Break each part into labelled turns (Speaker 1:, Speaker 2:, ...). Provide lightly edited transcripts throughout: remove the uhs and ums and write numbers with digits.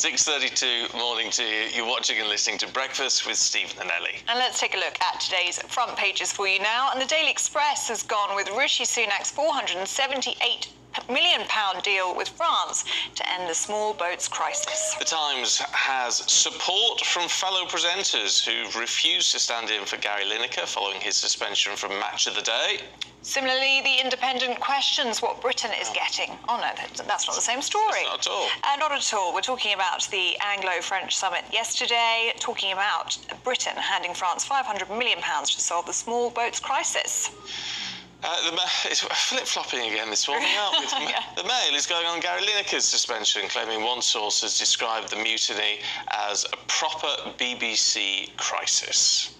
Speaker 1: 6:32 morning to you. You're watching and listening to Breakfast with Stephen and Ellie.
Speaker 2: And let's take a look at today's front pages for you now. And the Daily Express has gone with Rishi Sunak's £478 million deal with France to end the small boats crisis.
Speaker 1: The Times has support from fellow presenters who've refused to stand in for Gary Lineker following his suspension from Match of the Day.
Speaker 2: Similarly, The Independent questions what Britain is getting. Oh no, that's not the same story.
Speaker 1: Not at all.
Speaker 2: Not at all. We're talking about the Anglo-French summit yesterday, talking about Britain handing France £500 million to solve the small boats crisis.
Speaker 1: It's flip-flopping again this morning, aren't we?
Speaker 2: Yeah.
Speaker 1: The Mail is going on Gary Lineker's suspension, claiming one source has described the mutiny as a proper BBC crisis.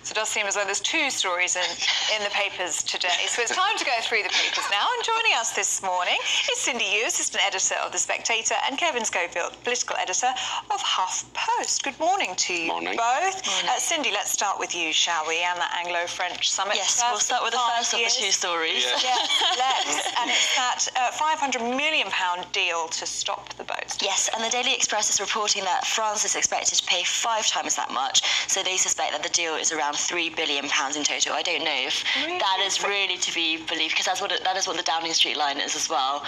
Speaker 2: So it does seem as though there's two stories in the papers today. So it's time to go through the papers now. And joining us this morning is Cindy Yu, assistant editor of The Spectator, and Kevin Schofield, political editor of HuffPost. Good morning to you both. Cindy, let's start with you, shall we? And the Anglo-French summit.
Speaker 3: Yes, we'll start with the first of the two stories.
Speaker 1: Yeah,
Speaker 2: let's. And it's that £500 million deal to stop the boats.
Speaker 3: Yes, and the Daily Express is reporting that France is expected to pay 5 times that much. So they suspect that the deal is around £3 billion in total. I don't know if that is really to be believed, because that is what the Downing Street line is as well.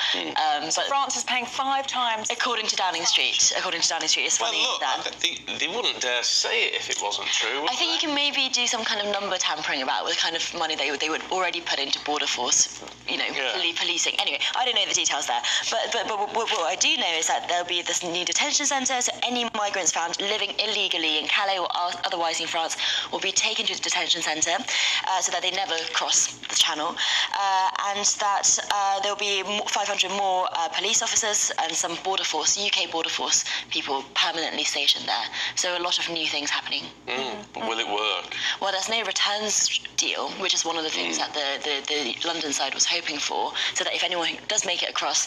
Speaker 2: So France is paying 5 times.
Speaker 3: According to Downing Street. It's funny that.
Speaker 1: They wouldn't dare say it if it wasn't true.
Speaker 3: I think you can maybe do some kind of number tampering about with the kind of money they would already put into border force, policing. Anyway, I don't know the details there. But what I do know is that there'll be this new detention centre, so any migrants found living illegally in Calais or otherwise in France will be taken to the detention centre so that they never cross the channel, and that there'll be 500 more police officers and some UK border force people permanently stationed there. So a lot of new things happening.
Speaker 1: Will it work?
Speaker 3: Well, there's no returns deal, which is one of the things that the London side was hoping for, so that if anyone does make it across,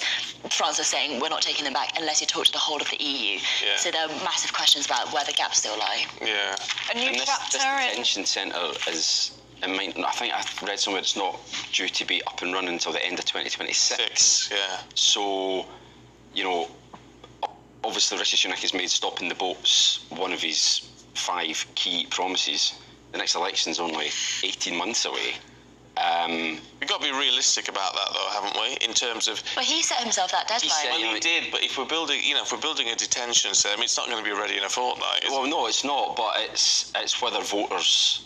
Speaker 3: France is saying we're not taking them back unless you talk to the whole of the EU.
Speaker 1: Yeah.
Speaker 3: So there are massive questions about where the gaps still lie.
Speaker 1: Yeah.
Speaker 2: A new chapter
Speaker 4: this detention centre is, I think I read somewhere it's not due to be up and running until the end of 2026.
Speaker 1: Yeah.
Speaker 4: So, obviously Rishi Sunak has made stopping the boats one of his 5 key promises. The next election's only 18 months away.
Speaker 1: We've got to be realistic about that, though, haven't we? In terms of.
Speaker 3: But he set himself that deadline.
Speaker 1: Well, he did, but if we're building a detention centre, it's not going to be ready in a fortnight.
Speaker 4: Well, no, it's not. But it's whether voters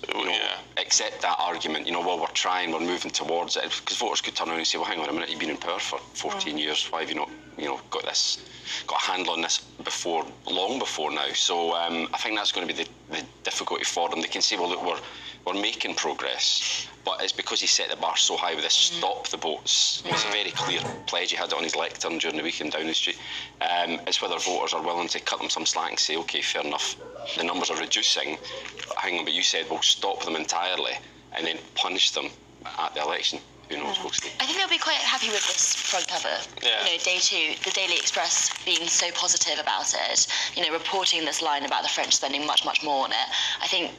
Speaker 4: accept that argument. We're trying, we're moving towards it, because voters could turn around and say, well, hang on a minute, you've been in power for 14 years. Why have you not, got a handle on this long before now? So I think that's going to be the difficulty for them. They can say, well, look, we're making progress, but it's because he set the bar so high with this stop the boats. It's a very clear pledge. He had it on his lectern during the week in Downing Street. It's whether voters are willing to cut them some slack and say, OK, fair enough, the numbers are reducing. Hang on, but you said we'll stop them entirely and then punish them at the election. Who knows, we'll see.
Speaker 3: I think they'll be quite happy with this front cover.
Speaker 1: Yeah.
Speaker 3: Day 2, the Daily Express being so positive about it, reporting this line about the French spending much, much more on it. I think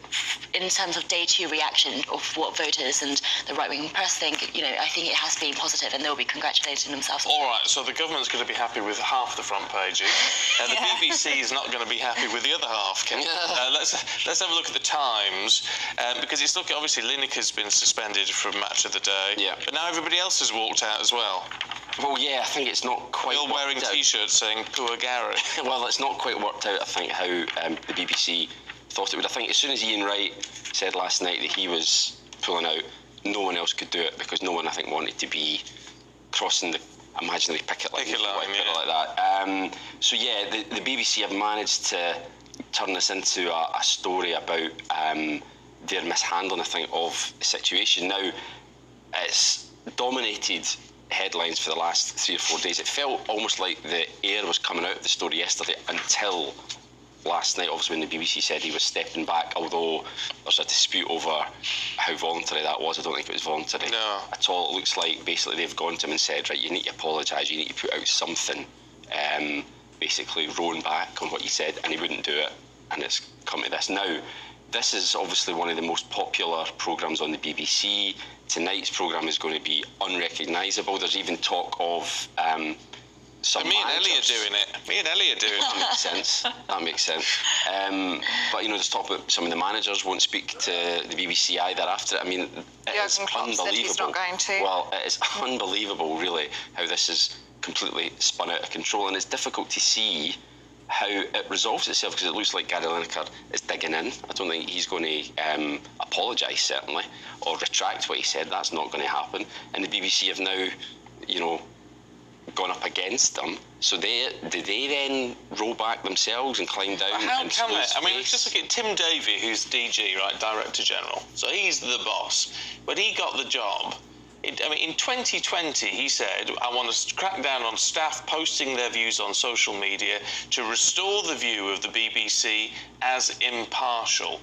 Speaker 3: in terms of Day 2 reaction of what voters and the right-wing press think, I think it has been positive, and they'll be congratulating themselves.
Speaker 1: All right, so the government's going to be happy with half the front pages, and the BBC is not going to be happy with the other half. Let's have a look at the Times, because it's looking, obviously Lineker's been suspended from Match of the Day.
Speaker 4: Yeah.
Speaker 1: But now everybody else has walked out as well.
Speaker 4: Well, yeah, I think it's not quite.
Speaker 1: All wearing T-shirts saying "Poor Gary."
Speaker 4: Well, it's not quite worked out, I think, how the BBC thought it would. I think as soon as Ian Wright said last night that he was pulling out, no one else could do it, because no one, I think, wanted to be crossing the imaginary picket line, like that. So yeah, the BBC have managed to turn this into a story about their mishandling, I think, of the situation. Now, it's dominated headlines for the last 3 or 4 days. It felt almost like the air was coming out of the story yesterday until last night, obviously, when the BBC said he was stepping back, although there's a dispute over how voluntary that was. I don't think it was voluntary at all. It looks like basically they've gone to him and said, right, you need to apologise, you need to put out something, basically rowing back on what he said, and he wouldn't do it, and it's come to this. Now, this is obviously one of the most popular programmes on the BBC. Tonight's programme is going to be unrecognisable. There's even talk of some
Speaker 1: Me and Ellie are
Speaker 4: managers.
Speaker 1: doing it. Me and Ellie are doing it.
Speaker 4: That makes sense. That makes sense. But there's talk about some of the managers won't speak to the BBC either after it. I mean, it is
Speaker 2: Jurgen Klopp said
Speaker 4: unbelievable.
Speaker 2: he's not going to.
Speaker 4: Well, it is unbelievable, really, how this is completely spun out of control, and it's difficult to see how it resolves itself because it looks like Gary Lineker is digging in. I don't think he's going to apologise, certainly, or retract what he said. That's not going to happen. And the BBC have now, gone up against them. So do they then roll back themselves and climb down?
Speaker 1: How
Speaker 4: and
Speaker 1: can they?
Speaker 4: lose
Speaker 1: I mean,
Speaker 4: face?
Speaker 1: just look at Tim Davie, who's DG, right, Director General. So he's the boss. When he got the job, in 2020, he said, I want to crack down on staff posting their views on social media to restore the view of the BBC as impartial.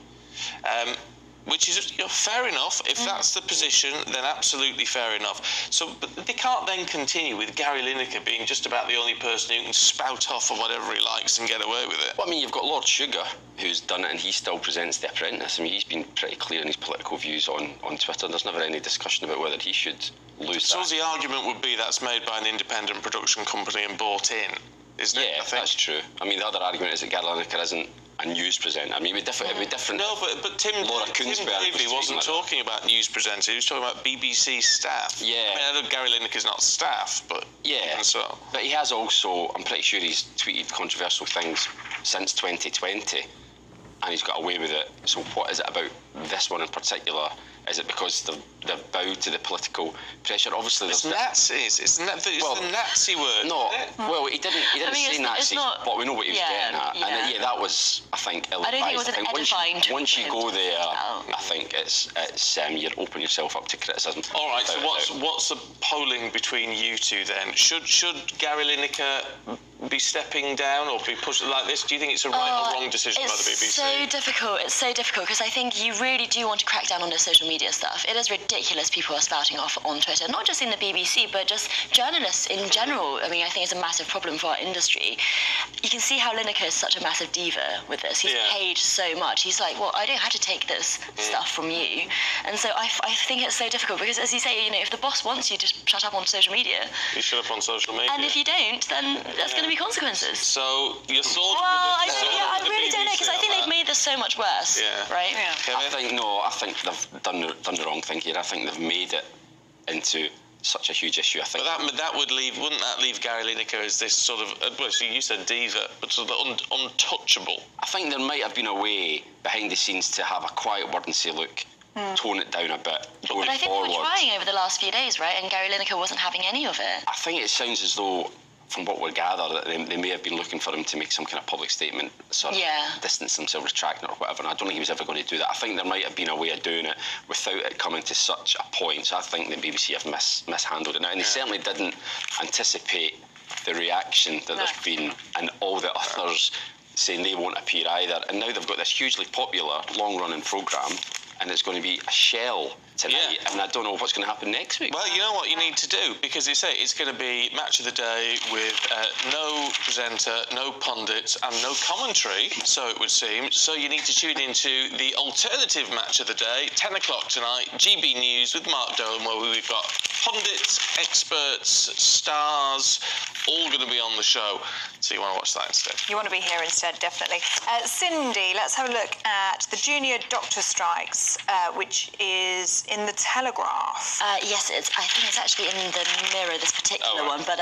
Speaker 1: Which is fair enough. If that's the position, then absolutely fair enough. So, but they can't then continue with Gary Lineker being just about the only person who can spout off on whatever he likes and get away with it.
Speaker 4: Well, I mean, you've got Lord Sugar, who's done it, and he still presents The Apprentice. I mean, he's been pretty clear in his political views on Twitter. There's never any discussion about whether he should lose
Speaker 1: So
Speaker 4: that.
Speaker 1: the argument would be that's made by an independent production company and bought in, isn't it?
Speaker 4: Yeah,
Speaker 1: I think.
Speaker 4: that's true. I mean, the other argument is that Gary Lineker isn't a news presenter. I mean, it'd be different.
Speaker 1: No, but Tim
Speaker 4: Laura
Speaker 1: Davie
Speaker 4: Kunsberg
Speaker 1: wasn't talking about news presenters. He was talking about BBC staff.
Speaker 4: Yeah.
Speaker 1: I mean, I know Gary Lineker's not staff, but
Speaker 4: Yeah,
Speaker 1: even so.
Speaker 4: but he has also, I'm pretty sure he's tweeted controversial things since 2020, and he's got away with it. So what is it about this one in particular? Is it because they've bowed to the political pressure? Obviously,
Speaker 1: It's
Speaker 4: there's
Speaker 1: Nazis. It's the Nazi word.
Speaker 4: no.
Speaker 1: isn't it?
Speaker 4: Well, he didn't
Speaker 3: I mean,
Speaker 4: say
Speaker 3: it's
Speaker 4: Nazis,
Speaker 3: not-
Speaker 4: but we know what he was
Speaker 3: yeah,
Speaker 4: getting at.
Speaker 3: yeah.
Speaker 4: And that was, I think, ill-advised.
Speaker 3: I don't think it was an edifying tweet
Speaker 4: once you
Speaker 3: for him
Speaker 4: go
Speaker 3: to
Speaker 4: there,
Speaker 3: put out.
Speaker 4: I think it's you open yourself up to criticism.
Speaker 1: All right. So
Speaker 4: without a doubt.
Speaker 1: what's the polling between you two then? Should Gary Lineker be stepping down or be pushed like this? Do you think it's a right or wrong decision by the BBC?
Speaker 3: It's so difficult. It's so difficult because I think you really do want to crack down on the social media stuff. It is ridiculous people are spouting off on Twitter, not just in the BBC, but just journalists in general. I mean, I think it's a massive problem for our industry. You can see how Lineker is such a massive diva with this. He's paid so much. He's like, well, I don't have to take this stuff from you. And so I think it's so difficult because, as you say, if the boss wants you to shut up on social media,
Speaker 1: You shut up on social media.
Speaker 3: and if you don't, then there's going to be consequences.
Speaker 1: So your thought?
Speaker 3: Well, I
Speaker 1: with the
Speaker 3: really don't know because I think
Speaker 1: BBC
Speaker 3: they've made this so much worse.
Speaker 1: Yeah.
Speaker 3: Right?
Speaker 2: Yeah.
Speaker 4: I think they've done the wrong thing here. I think they've made it into such a huge issue. I think.
Speaker 1: But wouldn't that leave Gary Lineker as this sort of, well, so you said diva, but sort of untouchable?
Speaker 4: I think there might have been a way behind the scenes to have a quiet word and say, look, tone it down a bit going
Speaker 3: But I think
Speaker 4: forward.
Speaker 3: they were trying over the last few days, right? And Gary Lineker wasn't having any of it.
Speaker 4: I think it sounds as though, from what we gather, that they may have been looking for him to make some kind of public statement, sort of distance himself, retract or whatever, and I don't think he was ever going to do that. I think there might have been a way of doing it without it coming to such a point, so I think the BBC have mishandled it now, and they certainly didn't anticipate the reaction that there's been, and all the others saying they won't appear either, and now they've got this hugely popular, long-running programme, and it's going to be a shell tonight, and I don't know what's going to happen next week.
Speaker 1: Well, you know what you need to do, because it's going to be match of the day with no presenter, no pundits, and no commentary, so it would seem. So you need to tune into the alternative match of the day, 10 o'clock tonight, GBNEWS with Mark Dolan, where we've got pundits, experts, stars, all going to be on the show. So you want to watch that instead.
Speaker 2: You want to be here instead, definitely. Cindy, let's have a look at the junior doctor strikes, which is in the Telegraph.
Speaker 3: Yes, I think it's actually in the Mirror, this particular one, but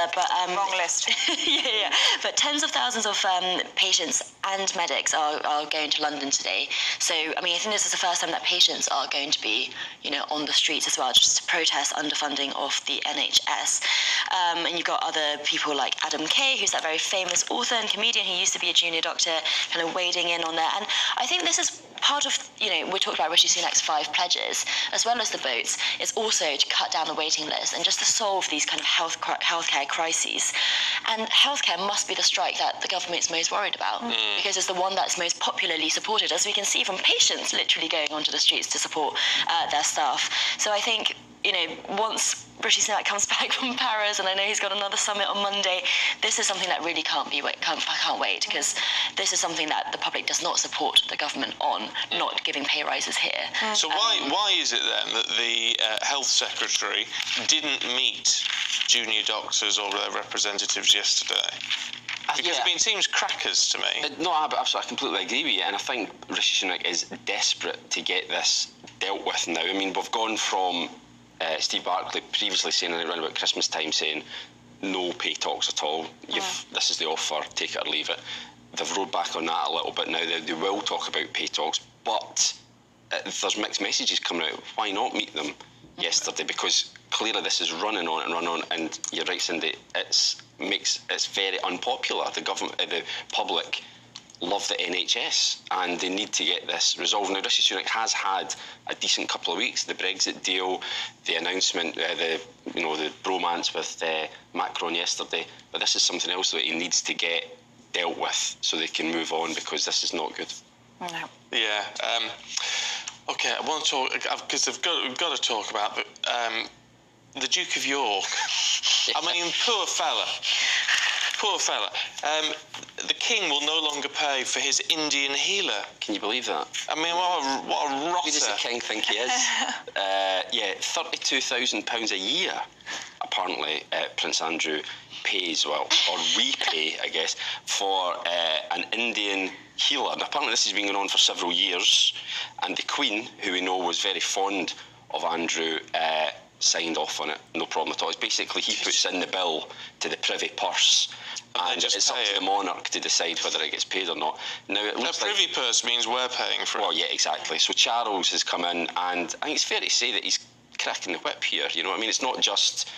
Speaker 2: Wrong list.
Speaker 3: yeah. But tens of thousands of patients and medics are going to London today. So, I mean, I think this is the first time that patients are going to be, on the streets as well, just to protest underfunding of the NHS. And you've got other people like Adam Kay, who's that very famous author and comedian who used to be a junior doctor, kind of wading in on there. And I think this is part of, we talked about Rishi Sunak's 5 pledges, as well as the votes, is also to cut down the waiting list and just to solve these kind of healthcare crises. And healthcare must be the strike that the government's most worried about, because it's the one that's most popularly supported, as we can see from patients literally going onto the streets to support their staff. So I think, once Rishi Sunak comes back from Paris, and I know he's got another summit on Monday, this is something that really can't wait, because this is something that the public does not support the government on, not giving pay rises here.
Speaker 1: So why is it then that the health secretary didn't meet junior doctors or their representatives yesterday? Because it seems crackers to me.
Speaker 4: No, I completely agree with you, and I think Rishi Sunak is desperate to get this dealt with now. I mean, we've gone from Steve Barclay previously saying around about Christmas time saying no pay talks at all. This is the offer, take it or leave it. They've rode back on that a little bit now. They will talk about pay talks, but there's mixed messages coming out. Why not meet them yesterday? Because clearly this is running on, and you're right, Cindy. It's very unpopular. The government, the public, love the NHS, and they need to get this resolved. Now, Rishi Sunak has had a decent couple of weeks. The Brexit deal, the announcement, the bromance with Macron yesterday. But this is something else that he needs to get dealt with so they can move on, because this is not good.
Speaker 2: No.
Speaker 1: Yeah. Okay, I want to talk because we've got to talk about the Duke of York. I mean, poor fella. The King will no longer pay for his Indian healer.
Speaker 4: Can you believe that?
Speaker 1: I mean, what a rotter.
Speaker 4: Who does the King think he is? £32,000 a year, apparently, Prince Andrew pays, or we pay, I guess, for an Indian healer. And apparently this has been going on for several years, and the Queen, who we know was very fond of Andrew, signed off on it, no problem at all. It's basically he puts in the bill to the Privy Purse, and it's up to the monarch to decide whether it gets paid or not. Now, it looks
Speaker 1: Privy Purse means we're paying for it.
Speaker 4: Well, yeah, exactly. So Charles has come in, and I think it's fair to say that he's cracking the whip here. You know what I mean? It's not just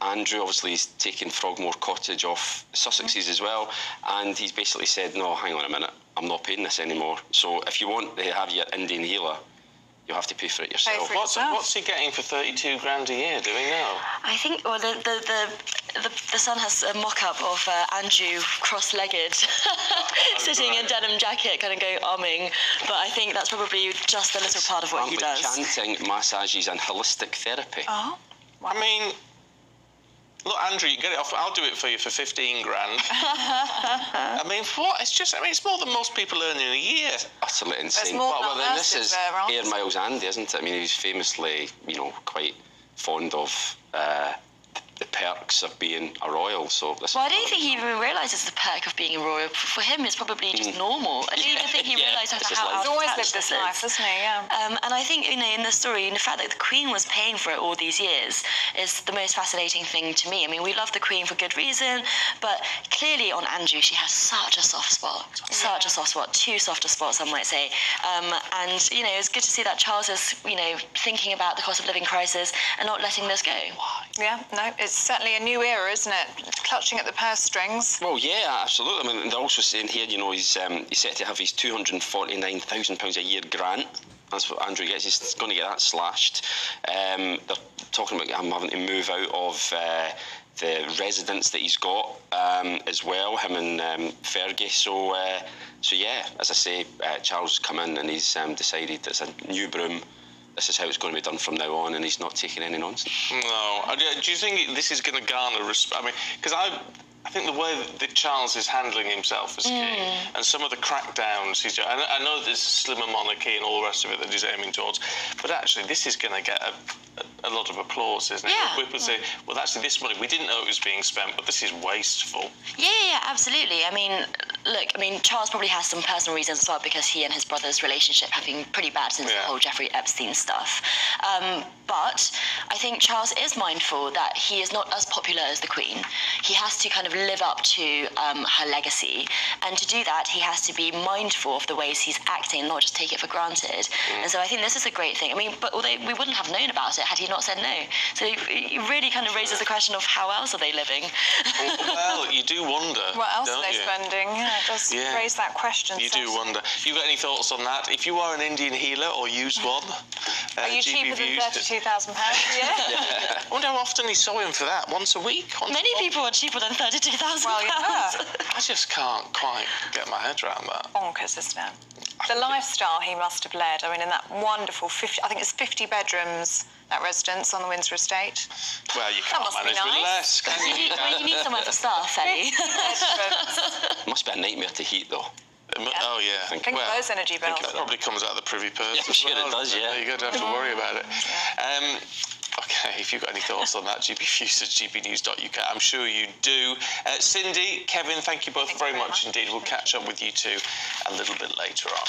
Speaker 4: Andrew. Obviously, he's taken Frogmore Cottage off Sussexes as well, and he's basically said, no, hang on a minute, I'm not paying this anymore. So if you want to have your Indian healer, you'll have to pay for it yourself.
Speaker 1: What's he getting for 32 grand a year? Do we know?
Speaker 3: I think, well, the Sun has a mock-up of Andrew cross-legged, sitting in denim jacket, kind of going umming. But I think that's probably just a little part of what he does.
Speaker 4: Chanting, massages, and holistic therapy.
Speaker 2: Oh. Wow.
Speaker 1: I mean, look, Andrew, you get it off. I'll do it for you for 15 grand. I mean, what? It's more than most people earn in a year.
Speaker 4: Utterly insane.
Speaker 2: Well,
Speaker 4: then this is Air Miles Andy, isn't it? I mean, he's famously, quite fond of the perks of being a royal. So
Speaker 3: I don't think he even realises the perk of being a royal. For him, it's probably just normal. I don't even think he realised how
Speaker 2: he's always lived this life, hasn't he? Yeah.
Speaker 3: And I think in the story, the fact that the Queen was paying for it all these years is the most fascinating thing to me. I mean, we love the Queen for good reason, but clearly on Andrew, she has such a soft spot, two softer spots, some might say. And it's good to see that Charles is thinking about the cost of living crisis and not letting this go.
Speaker 2: Yeah, no, it's certainly a new era, isn't it? Clutching at the purse strings.
Speaker 4: Well, yeah, absolutely. I mean, they're also saying here, he's set to have his £249,000 a year grant. That's what Andrew gets. He's going to get that slashed. They're talking about him having to move out of the residence that he's got as well, him and Fergie. So yeah, as I say, Charles has come in and he's decided it's a new broom. This is how it's going to be done from now on, and he's not taking any nonsense. No.
Speaker 1: Do you think this is going to garner respect? I mean, because I think the way that Charles is handling himself as king, and some of the crackdowns he's doing, I know there's a slimmer monarchy and all the rest of it that he's aiming towards, but actually this is going to get a lot of applause, isn't it?
Speaker 3: Yeah.
Speaker 1: People say, well, actually this money, we didn't know it was being spent, but this is wasteful.
Speaker 3: Yeah, absolutely. I mean, Charles probably has some personal reasons as well, because he and his brother's relationship have been pretty bad since the whole Jeffrey Epstein stuff. But I think Charles is mindful that he is not as popular as the Queen. He has to kind of live up to her legacy, and to do that he has to be mindful of the ways he's acting and not just take it for granted. And so I think this is a great thing. I mean, but although we wouldn't have known about it had he not said no. So it really kind of raises the question of how else are they living?
Speaker 1: Well, you do wonder.
Speaker 2: What else are they spending? Yeah, it does raise that question.
Speaker 1: You do wonder. You got any thoughts on that? If you are an Indian healer or used one,
Speaker 2: are you cheaper than £32,000? Yeah.
Speaker 1: I wonder how often he saw him for that. Once a week?
Speaker 3: Many people are cheaper than £32,000.
Speaker 2: Well, yeah.
Speaker 1: I just can't quite get my head around that.
Speaker 2: Bonkers, isn't it? The lifestyle he must have led. I mean, in that wonderful 50 bedrooms, that residence on the Windsor estate.
Speaker 1: Well, you can't manage with less, can you?
Speaker 3: You need somewhere for staff, Ellie.
Speaker 4: Must be a nightmare to heat, though.
Speaker 1: Oh, yeah.
Speaker 2: Think of those energy bills.
Speaker 1: It probably comes out of the Privy Purse.
Speaker 4: Yeah, I'm sure it does, yeah.
Speaker 1: You don't have to worry about it. Okay, if you've got any thoughts on that, gbviews@gbnews.uk. I'm sure you do. Cindy, Kevin, thank you both very much indeed. We'll catch up with you two a little bit later on.